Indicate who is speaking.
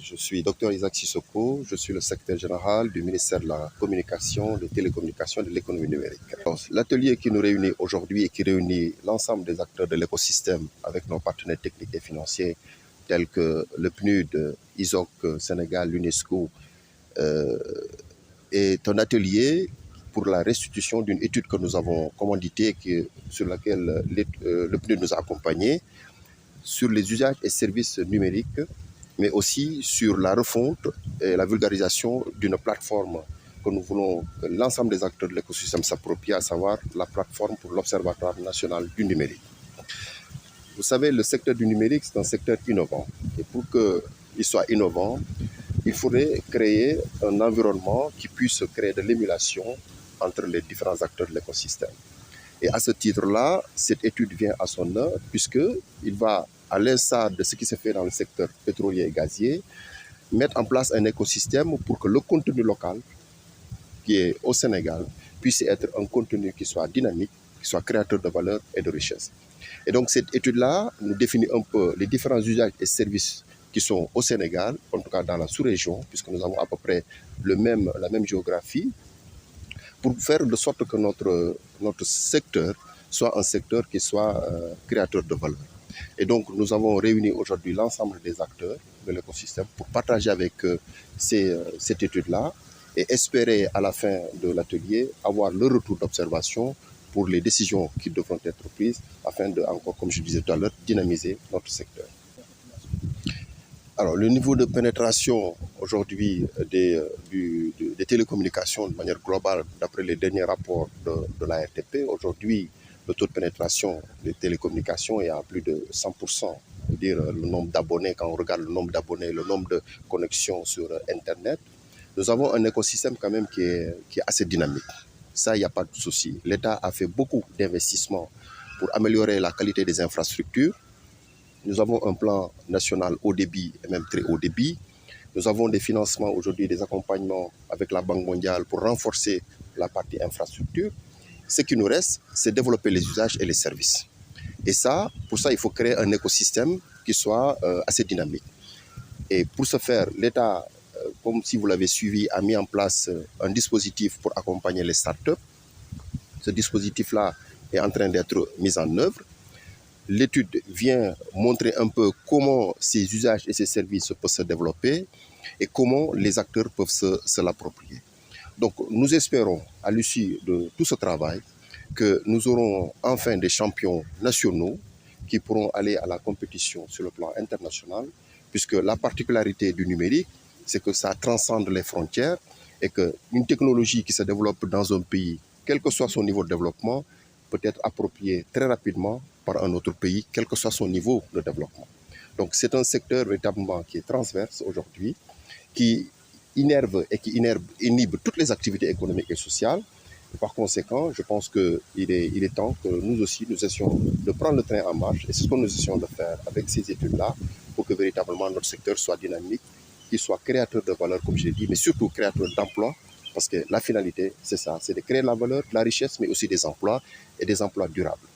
Speaker 1: Je suis Dr Isaac Sissoko, je suis le secrétaire général du ministère de la Communication, des Télécommunications et de l'économie numérique. L'atelier qui nous réunit aujourd'hui et qui réunit l'ensemble des acteurs de l'écosystème avec nos partenaires techniques et financiers tels que le PNUD, ISOC Sénégal, l'UNESCO, est un atelier pour la restitution d'une étude que nous avons commanditée sur laquelle le PNUD nous a accompagnés sur les usages et services numériques, mais aussi sur la refonte et la vulgarisation d'une plateforme que nous voulons que l'ensemble des acteurs de l'écosystème s'approprient, à savoir la plateforme pour l'Observatoire national du numérique. Vous savez, le secteur du numérique, c'est un secteur innovant. Et pour qu'il soit innovant, il faudrait créer un environnement qui puisse créer de l'émulation entre les différents acteurs de l'écosystème. Et à ce titre-là, cette étude vient à son heure, puisqu'il va, à l'instar de ce qui se fait dans le secteur pétrolier et gazier, mettre en place un écosystème pour que le contenu local, qui est au Sénégal, puisse être un contenu qui soit dynamique, qui soit créateur de valeur et de richesse. Et donc cette étude-là nous définit un peu les différents usages et services qui sont au Sénégal, en tout cas dans la sous-région, puisque nous avons à peu près la même géographie, pour faire de sorte que notre secteur soit un secteur qui soit créateur de valeur. Et donc nous avons réuni aujourd'hui l'ensemble des acteurs de l'écosystème pour partager avec eux cette étude-là et espérer à la fin de l'atelier avoir le retour d'observation pour les décisions qui devront être prises afin de, encore comme je disais tout à l'heure, dynamiser notre secteur. Alors, le niveau de pénétration aujourd'hui des télécommunications de manière globale, d'après les derniers rapports de la RTP, aujourd'hui, le taux de pénétration des télécommunications est à plus de 100%. C'est-à-dire le nombre d'abonnés, quand on regarde le nombre d'abonnés, le nombre de connexions sur Internet, nous avons un écosystème quand même qui est assez dynamique. Ça, il n'y a pas de souci. L'État a fait beaucoup d'investissements pour améliorer la qualité des infrastructures. Nous avons un plan national haut débit et même très haut débit. Nous avons des financements aujourd'hui, des accompagnements avec la Banque mondiale pour renforcer la partie infrastructure. Ce qui nous reste, c'est développer les usages et les services. Et ça, pour ça, il faut créer un écosystème qui soit assez dynamique. Et pour ce faire, l'État, comme si vous l'avez suivi, a mis en place un dispositif pour accompagner les startups. Ce dispositif-là est en train d'être mis en œuvre. L'étude vient montrer un peu comment ces usages et ces services peuvent se développer et comment les acteurs peuvent se l'approprier. Donc nous espérons, à l'issue de tout ce travail, que nous aurons enfin des champions nationaux qui pourront aller à la compétition sur le plan international, puisque la particularité du numérique, c'est que ça transcende les frontières et qu'une technologie qui se développe dans un pays, quel que soit son niveau de développement, peut être appropriée très rapidement par un autre pays, quel que soit son niveau de développement. Donc c'est un secteur véritablement qui est transverse aujourd'hui, qui innerve et qui inhibe toutes les activités économiques et sociales. Et par conséquent, je pense qu'il est temps que nous aussi, nous essayons de prendre le train en marche. Et c'est ce que nous essayons de faire avec ces études-là pour que véritablement notre secteur soit dynamique, qu'il soit créateur de valeur, comme je l'ai dit, mais surtout créateur d'emplois. Parce que la finalité, c'est ça, c'est de créer de la valeur, de la richesse, mais aussi des emplois et des emplois durables.